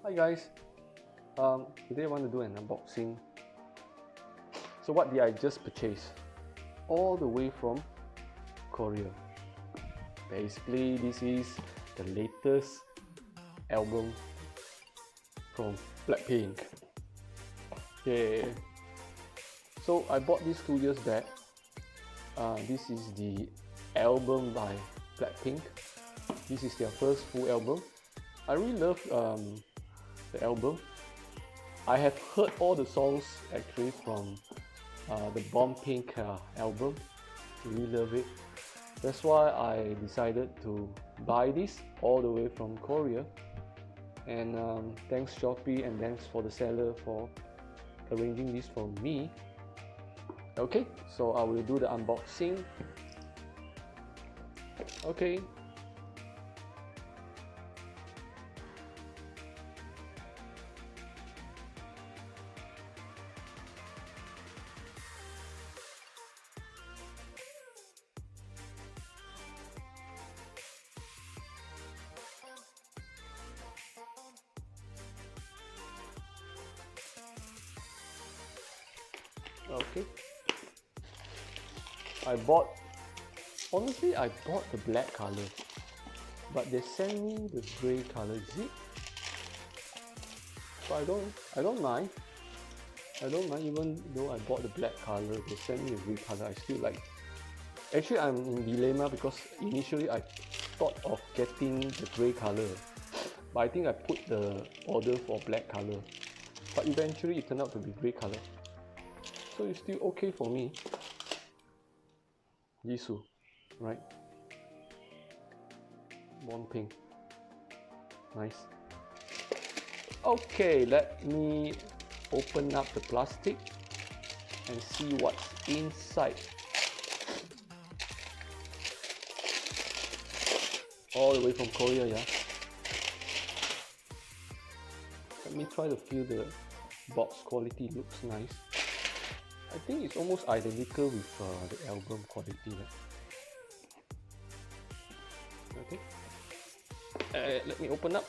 Hi guys, today I want to do an unboxing. So what did I just purchase? All the way from Korea. Basically, this is the latest album from Blackpink. Yeah. So I bought this 2 years back. This is the album by Blackpink. This is their first full album. I really love the album. I have heard all the songs actually from the Bornpink album. Really love it. That's why I decided to buy this all the way from Korea. And thanks Shopee and thanks for the seller for arranging this for me. Okay, so I will do the unboxing. Okay. Okay. Honestly I bought the black color, but they sent me the gray color. Is it? So I don't mind. I don't mind even though I bought the black color, they sent me the gray color. I still like. Actually I'm in dilemma because initially I thought of getting the gray color, but I think I put the order for black color, but eventually it turned out to be gray color. So it's still okay for me. Jisoo, right? Bornpink. Nice. Okay, let me open up the plastic and see what's inside. All the way from Korea, yeah. Let me try to feel the box quality. Looks nice. I think it's almost identical with the album quality. Right? Okay. Let me open up.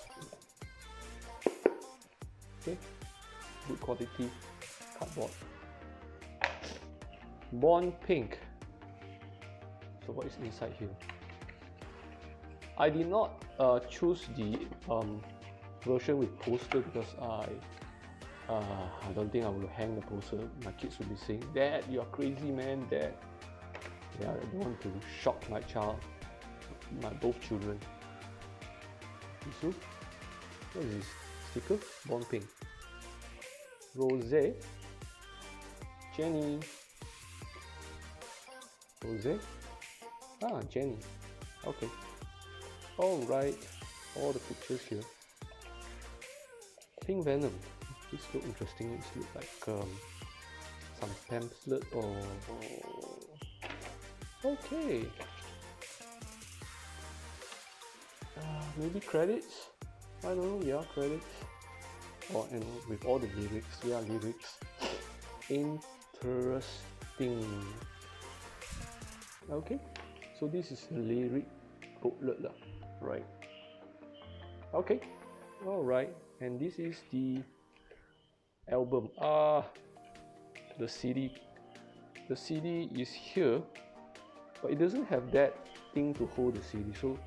Okay. Good quality cardboard. Bornpink. So what is inside here? I did not choose the version with poster because I don't think I will hang the poster. My kids will be saying, "Dad, you are crazy, man, Dad." Yeah, I don't want to shock my child, both children. So, what is this? Sticker? Bornpink. Rose. Jenny. Rose? Ah, Jenny. Okay. Alright. All the pictures here. Pink Venom. This looks interesting. It looks like some pamphlet or okay. Maybe credits. I don't know. Yeah, credits. Oh, and with all the lyrics. Yeah, lyrics. Interesting. Okay. So this is the lyric booklet lah. Right. Okay. All right. And this is the album. The CD is here, but it doesn't have that thing to hold the CD. So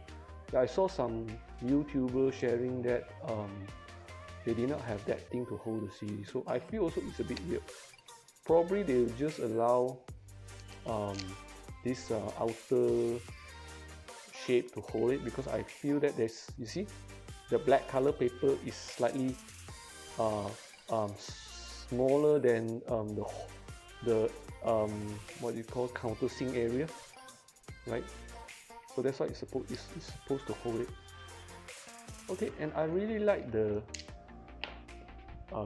I saw some YouTubers sharing that they did not have that thing to hold the CD. So I feel also it's a bit weird. Probably they'll just allow this outer shape to hold it, because I feel that there's, you see, the black color paper is slightly smaller than the what you call countersink area, right? So that's why it's supposed to hold it. Okay, and I really like the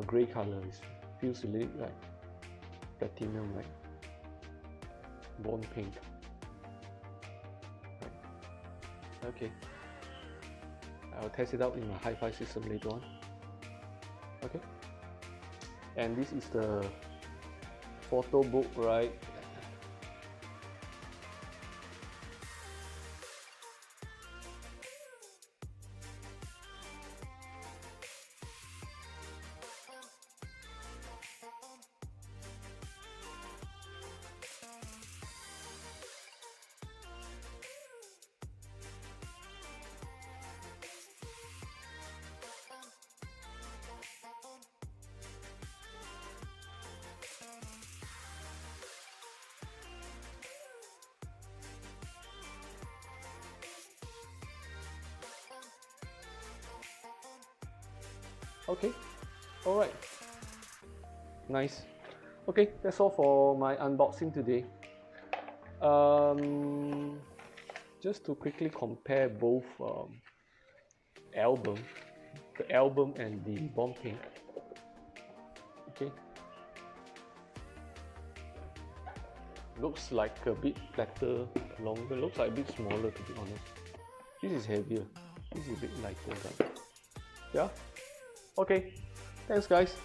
gray color. It feels a little like platinum, like Bornpink. Right. Okay, I'll test it out in my hi-fi system later on. Okay, and this is the photo book, right? Okay, all right, nice. Okay, that's all for my unboxing today. Just to quickly compare both album, the album and the Bornpink. Okay, looks like a bit flatter, longer. Looks like a bit smaller, to be honest. This is heavier. This is a bit lighter, but yeah. Okay, thanks guys.